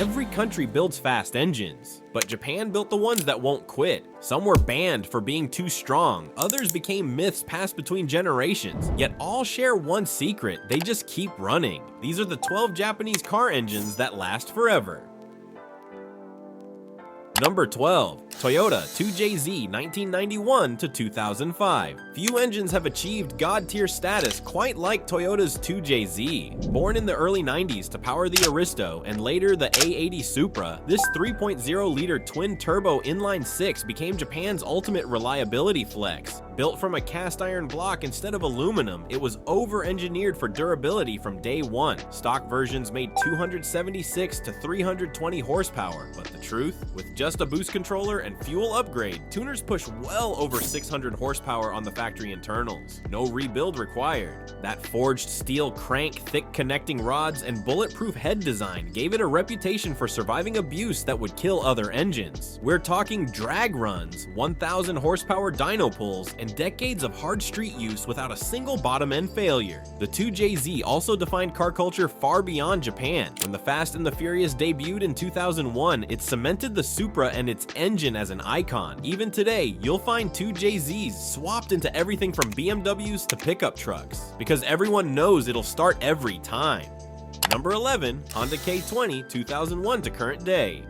Every country builds fast engines, but Japan built the ones that won't quit. Some were banned for being too strong, others became myths passed between generations, yet all share one secret: they just keep running. These are the 12 Japanese car engines that last forever. Number 12. Toyota 2JZ 1991 to 2005. Few engines have achieved God-tier status quite like Toyota's 2JZ. Born in the early 90s to power the Aristo and later the A80 Supra, this 3.0-liter twin-turbo inline-six became Japan's ultimate reliability flex. Built from a cast iron block instead of aluminum, it was over-engineered for durability from day one. Stock versions made 276 to 320 horsepower, but the truth? With just a boost controller and fuel upgrade, tuners push well over 600 horsepower on the factory internals. No rebuild required. That forged steel crank, thick connecting rods, and bulletproof head design gave it a reputation for surviving abuse that would kill other engines. We're talking drag runs, 1,000 horsepower dyno pulls, and decades of hard street use without a single bottom-end failure. The 2JZ also defined car culture far beyond Japan. When the Fast and the Furious debuted in 2001, it cemented the Supra and its engine as an icon. Even today, you'll find 2JZs swapped into everything from BMWs to pickup trucks, because everyone knows it'll start every time. Number 11. Honda K20 2001 to current day.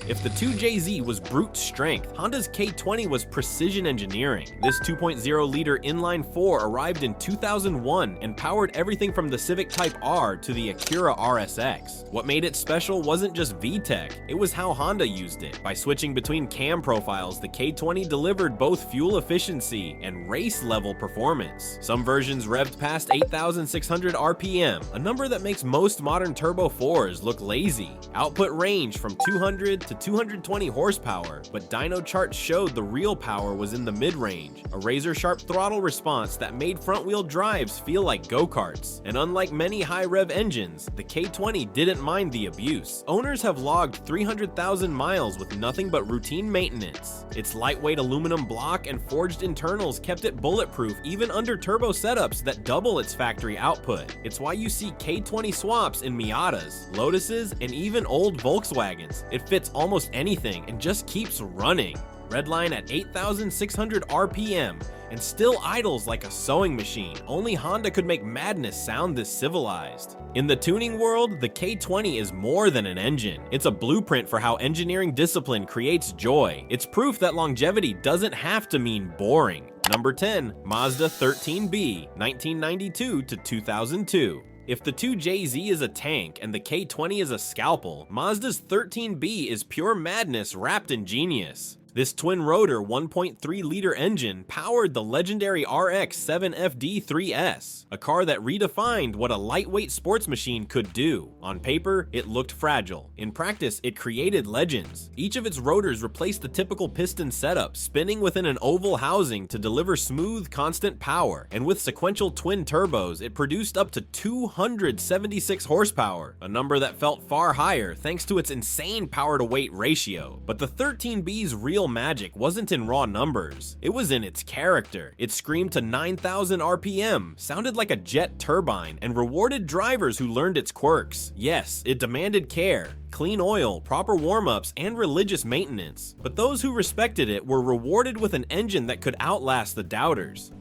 If the 2JZ was brute strength, Honda's K20 was precision engineering. This 2.0-liter inline-4 arrived in 2001 and powered everything from the Civic Type R to the Acura RSX. What made it special wasn't just VTEC, it was how Honda used it. By switching between cam profiles, the K20 delivered both fuel efficiency and race-level performance. Some versions revved past 8,600 RPM, a number that makes most modern Turbo 4s look lazy. Output range from 200 to 220 horsepower, but dyno charts showed the real power was in the mid-range, a razor-sharp throttle response that made front-wheel drives feel like go-karts. And unlike many high-rev engines, the K20 didn't mind the abuse. Owners have logged 300,000 miles with nothing but routine maintenance. Its lightweight aluminum block and forged internals kept it bulletproof even under turbo setups that double its factory output. It's why you see K20 swaps in Miatas, Lotuses, and even old Volkswagens. It fits almost anything and just keeps running. Redline at 8,600 RPM and still idles like a sewing machine. Only Honda could make madness sound this civilized. In the tuning world, the K20 is more than an engine. It's a blueprint for how engineering discipline creates joy. It's proof that longevity doesn't have to mean boring. Number 10. Mazda 13B 1992 to 2002. If the 2JZ is a tank and the K20 is a scalpel, Mazda's 13B is pure madness wrapped in genius. This twin-rotor 1.3-liter engine powered the legendary RX-7FD3S, a car that redefined what a lightweight sports machine could do. On paper, it looked fragile. In practice, it created legends. Each of its rotors replaced the typical piston setup, spinning within an oval housing to deliver smooth, constant power. And with sequential twin turbos, it produced up to 276 horsepower, a number that felt far higher thanks to its insane power-to-weight ratio. But the 13B's real magic wasn't in raw numbers, it was in its character. It screamed to 9,000 RPM, sounded like a jet turbine, and rewarded drivers who learned its quirks. Yes, it demanded care, clean oil, proper warm-ups, and religious maintenance. But those who respected it were rewarded with an engine that could outlast the doubters.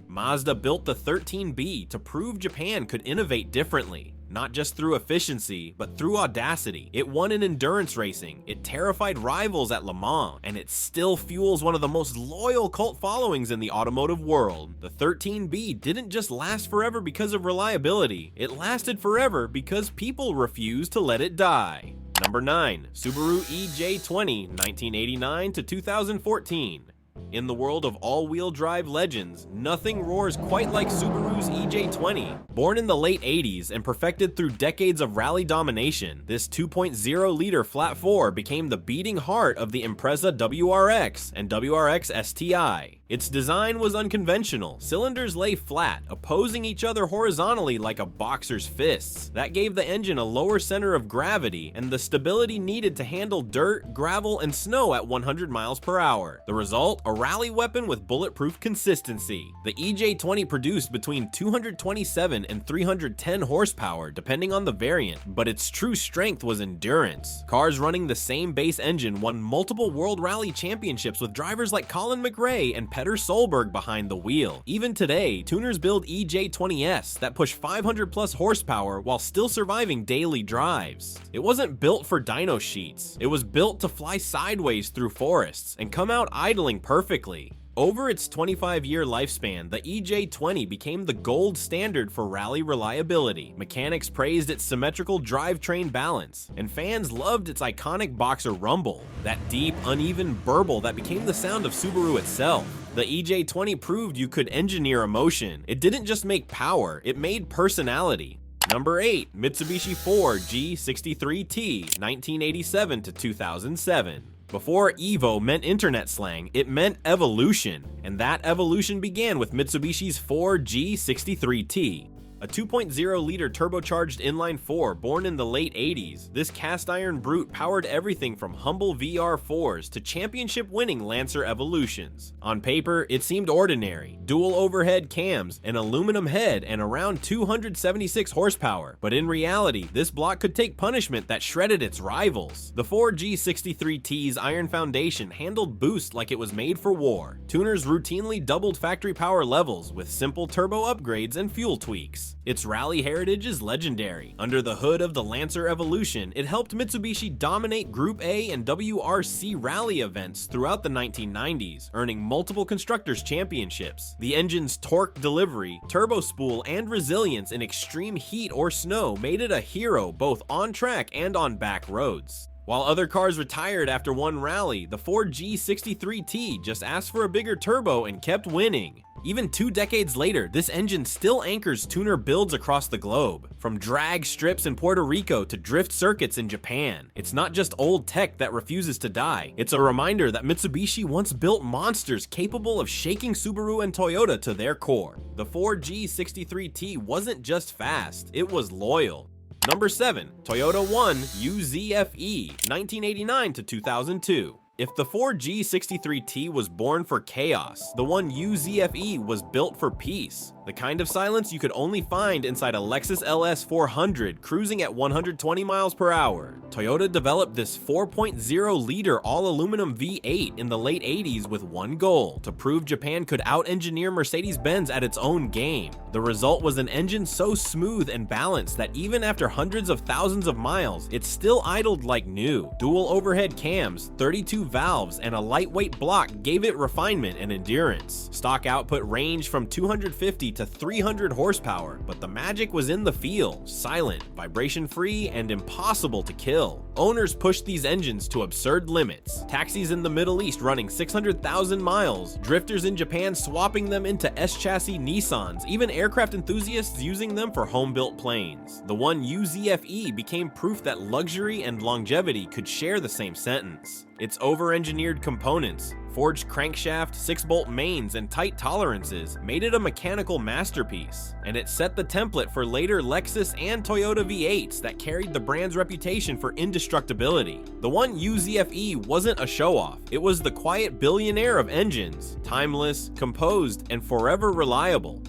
Mazda built the 13B to prove Japan could innovate differently. Not just through efficiency, but through audacity. It won in endurance racing, it terrified rivals at Le Mans, and it still fuels one of the most loyal cult followings in the automotive world. The 13B didn't just last forever because of reliability, it lasted forever because people refused to let it die. Number 9. Subaru EJ20 1989 to 2014. In the world of all-wheel drive legends, nothing roars quite like Subaru's EJ20. Born in the late 80s and perfected through decades of rally domination, this 2.0-liter flat 4 became the beating heart of the Impreza WRX and WRX STI. Its design was unconventional. Cylinders lay flat, opposing each other horizontally like a boxer's fists. That gave the engine a lower center of gravity and the stability needed to handle dirt, gravel, and snow at 100 miles per hour. The result? A rally weapon with bulletproof consistency. The EJ20 produced between 227 and 310 horsepower, depending on the variant, but its true strength was endurance. Cars running the same base engine won multiple World Rally Championships with drivers like Colin McRae and Petter Solberg behind the wheel. Even today, tuners build EJ20s that push 500 plus horsepower while still surviving daily drives. It wasn't built for dyno sheets. It was built to fly sideways through forests and come out idling perfectly. Over its 25-year lifespan, the EJ20 became the gold standard for rally reliability. Mechanics praised its symmetrical drivetrain balance, and fans loved its iconic boxer rumble, that deep, uneven burble that became the sound of Subaru itself. The EJ20 proved you could engineer emotion. It didn't just make power, it made personality. Number 8. Mitsubishi 4G63T, 1987 to 2007. Before Evo meant internet slang, it meant evolution, and that evolution began with Mitsubishi's 4G63T. A 2.0-liter turbocharged inline-4 born in the late 80s, this cast-iron brute powered everything from humble VR4s to championship-winning Lancer Evolutions. On paper, it seemed ordinary. Dual overhead cams, an aluminum head, and around 276 horsepower. But in reality, this block could take punishment that shredded its rivals. The 4G63T's iron foundation handled boost like it was made for war. Tuners routinely doubled factory power levels with simple turbo upgrades and fuel tweaks. Its rally heritage is legendary. Under the hood of the Lancer Evolution, it helped Mitsubishi dominate Group A and WRC rally events throughout the 1990s, earning multiple constructors' championships. The engine's torque delivery, turbo spool, and resilience in extreme heat or snow made it a hero both on track and on back roads. While other cars retired after one rally, the 4G63T just asked for a bigger turbo and kept winning. Even 2 decades later, this engine still anchors tuner builds across the globe. From drag strips in Puerto Rico to drift circuits in Japan. It's not just old tech that refuses to die. It's a reminder that Mitsubishi once built monsters capable of shaking Subaru and Toyota to their core. The 4G63T wasn't just fast, it was loyal. Number 7. Toyota 1 UZFE, 1989 to 2002. If the 4G63T was born for chaos, the 1 UZFE was built for peace. The kind of silence you could only find inside a Lexus LS 400 cruising at 120 miles per hour. Toyota developed this 4.0-liter all-aluminum V8 in the late 80s with one goal: to prove Japan could out-engineer Mercedes-Benz at its own game. The result was an engine so smooth and balanced that even after hundreds of thousands of miles, it still idled like new. Dual overhead cams, 32 valves, and a lightweight block gave it refinement and endurance. Stock output ranged from 250 to 300 horsepower, but the magic was in the feel: silent, vibration-free, and impossible to kill. Owners pushed these engines to absurd limits. Taxis in the Middle East running 600,000 miles, drifters in Japan swapping them into S-chassis Nissans, even aircraft enthusiasts using them for home-built planes. The 1 UZFE became proof that luxury and longevity could share the same sentence. Its over-engineered components, forged crankshaft, 6-bolt mains, and tight tolerances made it a mechanical masterpiece, and it set the template for later Lexus and Toyota V8s that carried the brand's reputation for indestructibility. The 1 UZFE wasn't a show-off, it was the quiet billionaire of engines, timeless, composed, and forever reliable.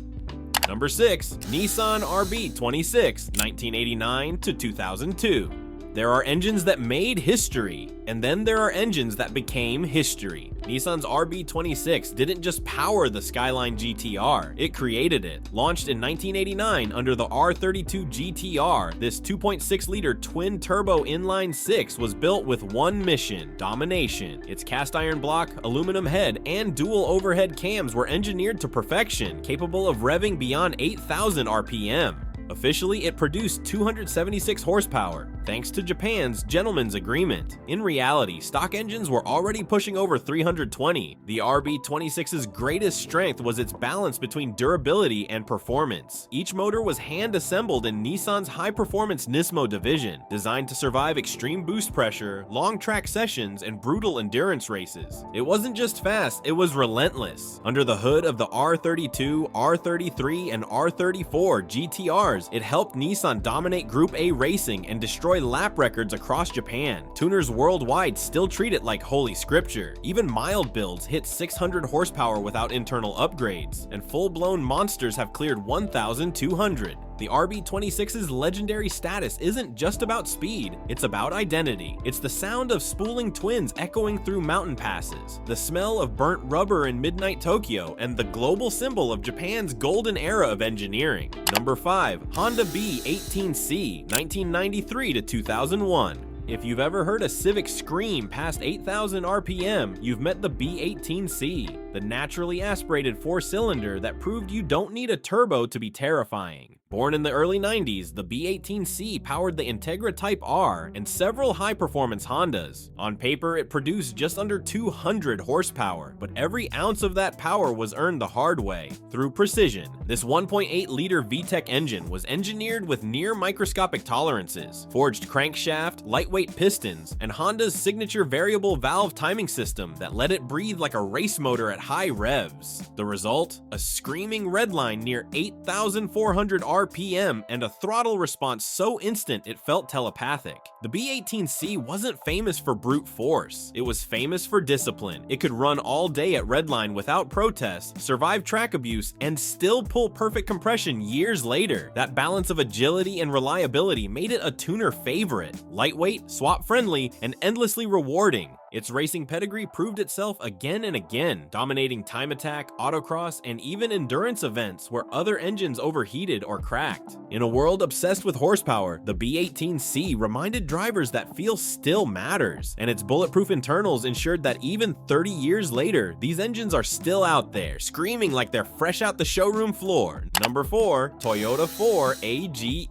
Number 6. Nissan RB26, 1989 to 2002. There are engines that made history, and then there are engines that became history. Nissan's RB26 didn't just power the Skyline GTR, it created it. Launched in 1989 under the R32 GTR, this 2.6-liter twin-turbo inline-6 was built with one mission: domination. Its cast-iron block, aluminum head, and dual overhead cams were engineered to perfection, capable of revving beyond 8,000 RPM. Officially, it produced 276 horsepower, thanks to Japan's gentleman's agreement. In reality, stock engines were already pushing over 320. The RB26's greatest strength was its balance between durability and performance. Each motor was hand-assembled in Nissan's high-performance Nismo division, designed to survive extreme boost pressure, long track sessions, and brutal endurance races. It wasn't just fast, it was relentless. Under the hood of the R32, R33, and R34 GTRs, it helped Nissan dominate Group A racing and destroy lap records across Japan. Tuners worldwide still treat it like holy scripture. Even mild builds hit 600 horsepower without internal upgrades, and full-blown monsters have cleared 1,200. The RB26's legendary status isn't just about speed, it's about identity. It's the sound of spooling twins echoing through mountain passes, the smell of burnt rubber in midnight Tokyo, and the global symbol of Japan's golden era of engineering. Number 5. Honda B18C, 1993 to 2001. If you've ever heard a Civic scream past 8,000 RPM, you've met the B18C, the naturally aspirated four-cylinder that proved you don't need a turbo to be terrifying. Born in the early 90s, the B18C powered the Integra Type R and several high-performance Hondas. On paper, it produced just under 200 horsepower, but every ounce of that power was earned the hard way, through precision. This 1.8-liter VTEC engine was engineered with near-microscopic tolerances, forged crankshaft, lightweight pistons, and Honda's signature variable valve timing system that let it breathe like a race motor at high revs. The result? A screaming redline near 8,400 RPM and a throttle response so instant it felt telepathic. The B18C wasn't famous for brute force, it was famous for discipline. It could run all day at redline without protest, survive track abuse, and still pull perfect compression years later. That balance of agility and reliability made it a tuner favorite. Lightweight, swap-friendly, and endlessly rewarding. Its racing pedigree proved itself again and again, dominating time attack, autocross, and even endurance events where other engines overheated or cracked. In a world obsessed with horsepower, the B18C reminded drivers that feel still matters, and its bulletproof internals ensured that even 30 years later, these engines are still out there, screaming like they're fresh out the showroom floor. Number 4. Toyota 4 AGE,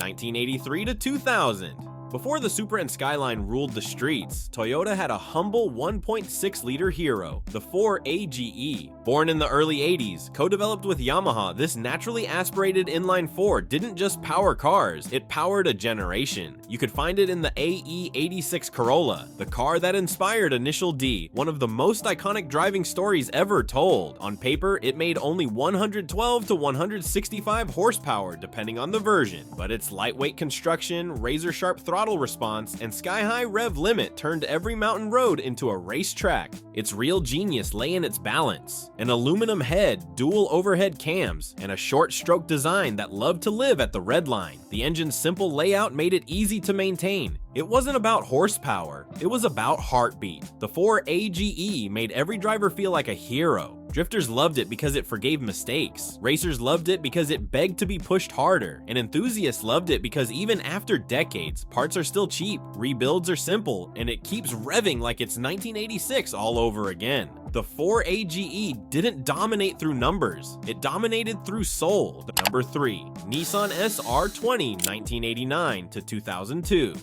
1983 to 2000. Before the Supra and Skyline ruled the streets, Toyota had a humble 1.6-liter hero, the 4 AGE. Born in the early 80s, co-developed with Yamaha, this naturally aspirated inline-4 didn't just power cars, it powered a generation. You could find it in the AE86 Corolla, the car that inspired Initial D, one of the most iconic driving stories ever told. On paper, it made only 112 to 165 horsepower depending on the version, but its lightweight construction, razor-sharp throttle response, and sky-high rev limit turned every mountain road into a racetrack. Its real genius lay in its balance. An aluminum head, dual overhead cams, and a short-stroke design that loved to live at the red line. The engine's simple layout made it easy to maintain. It wasn't about horsepower, it was about heartbeat. The 4 AGE made every driver feel like a hero. Drifters loved it because it forgave mistakes. Racers loved it because it begged to be pushed harder. And enthusiasts loved it because even after decades, parts are still cheap, rebuilds are simple, and it keeps revving like it's 1986 all over again. The 4 AGE didn't dominate through numbers, it dominated through soul. Number 3. Nissan SR20, 1989 to 2002.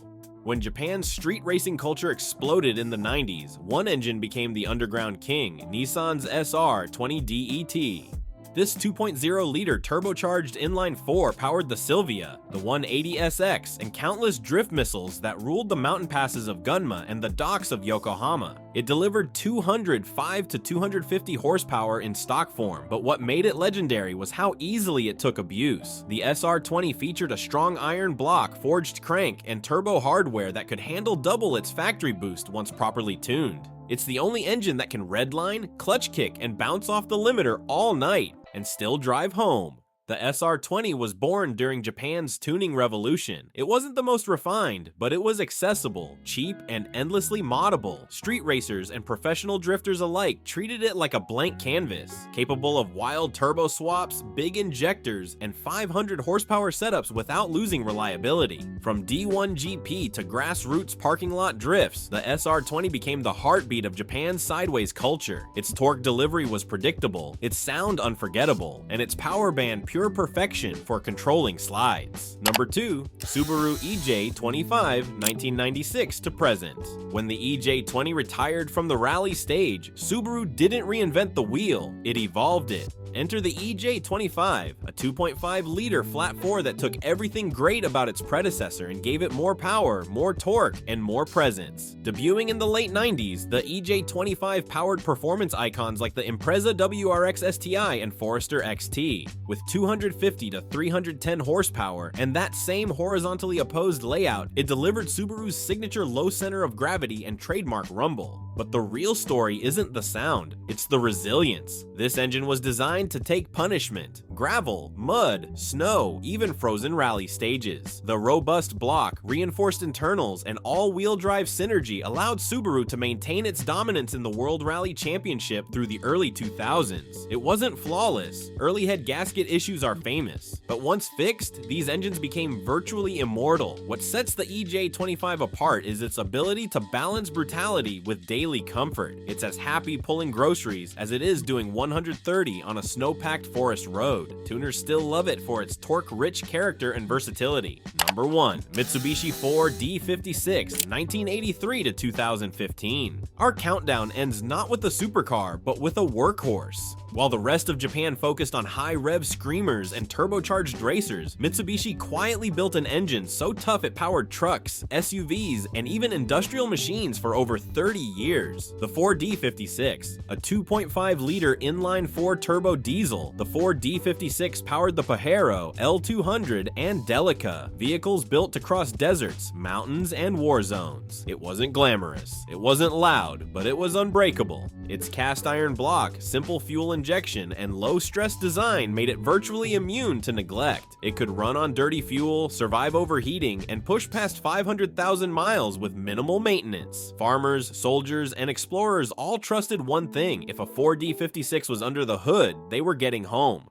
When Japan's street racing culture exploded in the 90s, one engine became the underground king, Nissan's SR20 DET. This 2.0-liter turbocharged inline-4 powered the Silvia, the 180SX, and countless drift missiles that ruled the mountain passes of Gunma and the docks of Yokohama. It delivered 205 to 250 horsepower in stock form, but what made it legendary was how easily it took abuse. The SR20 featured a strong iron block, forged crank, and turbo hardware that could handle double its factory boost once properly tuned. It's the only engine that can redline, clutch kick, and bounce off the limiter all night and still drive home. The SR20 was born during Japan's tuning revolution. It wasn't the most refined, but it was accessible, cheap, and endlessly moddable. Street racers and professional drifters alike treated it like a blank canvas, capable of wild turbo swaps, big injectors, and 500 horsepower setups without losing reliability. From D1 GP to grassroots parking lot drifts, the SR20 became the heartbeat of Japan's sideways culture. Its torque delivery was predictable, its sound unforgettable, and its power band pure pure perfection for controlling slides. Number 2. Subaru EJ25 1996 to present. When the EJ20 retired from the rally stage, Subaru didn't reinvent the wheel, it evolved it. Enter the EJ25, a 2.5-liter flat-4 that took everything great about its predecessor and gave it more power, more torque, and more presence. Debuting in the late 90s, the EJ25 powered performance icons like the Impreza WRX STI and Forester XT. With 250 to 310 horsepower and that same horizontally opposed layout, it delivered Subaru's signature low center of gravity and trademark rumble. But the real story isn't the sound, it's the resilience. This engine was designed to take punishment, gravel, mud, snow, even frozen rally stages. The robust block, reinforced internals, and all-wheel drive synergy allowed Subaru to maintain its dominance in the World Rally Championship through the early 2000s. It wasn't flawless, early head gasket issues are famous, but once fixed, these engines became virtually immortal. What sets the EJ25 apart is its ability to balance brutality with daily comfort. It's as happy pulling groceries as it is doing 130 on a snow-packed forest road. Tuners still love it for its torque-rich character and versatility. Number 1. Mitsubishi 4D56 1983 to 2015. Our countdown ends not with a supercar, but with a workhorse. While the rest of Japan focused on high-rev screamers and turbocharged racers, Mitsubishi quietly built an engine so tough it powered trucks, SUVs, and even industrial machines for over 30 years. The 4D56, a 2.5-liter inline-4 turbo diesel, the 4D56 powered the Pajero, L200, and Delica, vehicles built to cross deserts, mountains, and war zones. It wasn't glamorous, it wasn't loud, but it was unbreakable. Its cast-iron block, simple fuel injection, and low-stress design made it virtually immune to neglect. It could run on dirty fuel, survive overheating, and push past 500,000 miles with minimal maintenance. Farmers, soldiers, and explorers all trusted one thing: if a 4D56 was under the hood, they were getting home.